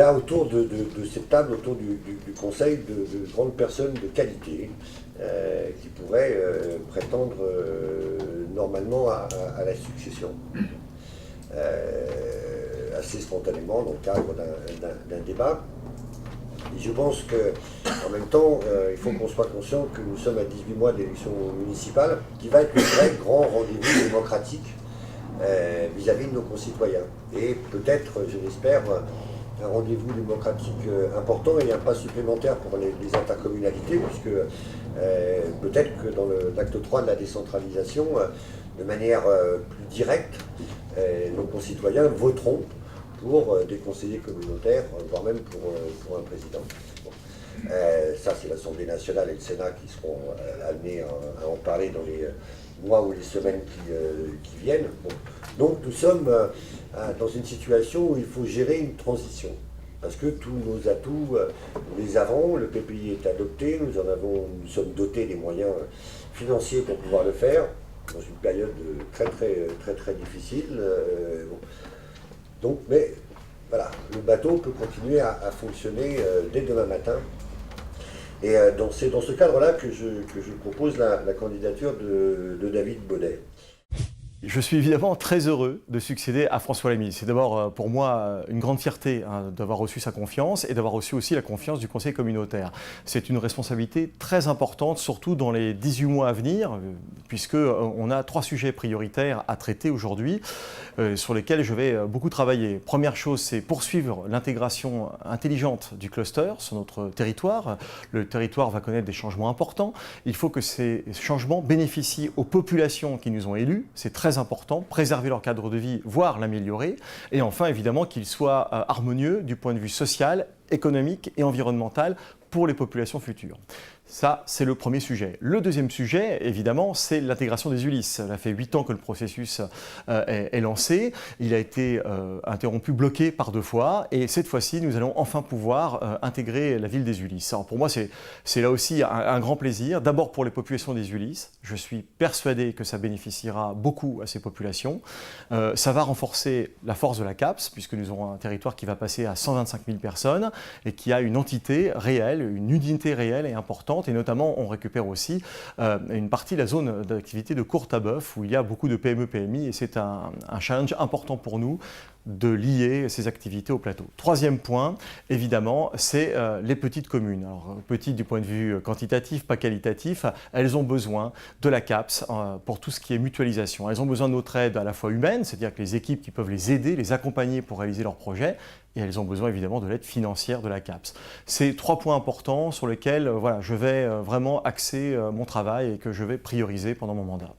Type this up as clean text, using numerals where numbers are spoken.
y a autour de cette table, autour du Conseil, de grandes personnes de qualité qui pourraient prétendre normalement à la succession. Assez spontanément dans le cadre d'un débat. Et je pense qu'en même temps, il faut qu'on soit conscient que nous sommes à 18 mois d'élections municipales, qui va être le vrai grand rendez-vous démocratique vis-à-vis de nos concitoyens. Et peut-être, je l'espère, un rendez-vous démocratique important et un pas supplémentaire pour les intercommunalités, puisque peut-être que dans l'acte 3 de la décentralisation, de manière plus directe, nos concitoyens voteront pour des conseillers communautaires, voire même pour un président. Bon. Ça, c'est l'Assemblée nationale et le Sénat qui seront amenés à en parler dans les mois ou les semaines qui viennent. Bon. Donc nous sommes dans une situation où il faut gérer une transition. Parce que tous nos atouts, nous les avons, le PPI est adopté, nous sommes dotés des moyens financiers pour pouvoir le faire, dans une période très difficile. Bon. Donc, mais voilà, le bateau peut continuer à fonctionner dès demain matin. Et c'est dans ce cadre-là que je propose la candidature de David Baudet. Je suis évidemment très heureux de succéder à François Lamy. C'est d'abord pour moi une grande fierté d'avoir reçu sa confiance et d'avoir reçu aussi la confiance du Conseil communautaire. C'est une responsabilité très importante, surtout dans les 18 mois à venir, puisqu'on a 3 sujets prioritaires à traiter aujourd'hui, sur lesquels je vais beaucoup travailler. Première chose, c'est poursuivre l'intégration intelligente du cluster sur notre territoire. Le territoire va connaître des changements importants. Il faut que ces changements bénéficient aux populations qui nous ont élus. C'est très important, préserver leur cadre de vie, voire l'améliorer. Et enfin, évidemment, qu'il soit harmonieux du point de vue social, économique et environnemental pour les populations futures. Ça, c'est le premier sujet. Le deuxième sujet, évidemment, c'est l'intégration des ULIS. Ça fait 8 ans que le processus est lancé. Il a été interrompu, bloqué par 2 fois. Et cette fois-ci, nous allons enfin pouvoir intégrer la ville des ULIS. Alors pour moi, c'est là aussi un grand plaisir. D'abord pour les populations des ULIS. Je suis persuadé que ça bénéficiera beaucoup à ces populations. Ça va renforcer la force de la CAPS, puisque nous aurons un territoire qui va passer à 125 000 personnes et qui a une entité réelle, une unité réelle et importante. Et notamment, on récupère aussi une partie de la zone d'activité de Courtabœuf où il y a beaucoup de PME-PMI et c'est un challenge important pour nous de lier ces activités au plateau. Troisième point, évidemment, c'est les petites communes. Alors, petites du point de vue quantitatif, pas qualitatif, elles ont besoin de la CAPS pour tout ce qui est mutualisation. Elles ont besoin de notre aide à la fois humaine, c'est-à-dire que les équipes qui peuvent les aider, les accompagner pour réaliser leurs projets, et elles ont besoin évidemment de l'aide financière de la CAPS. C'est 3 points importants sur lesquels voilà, je vais vraiment axer mon travail et que je vais prioriser pendant mon mandat.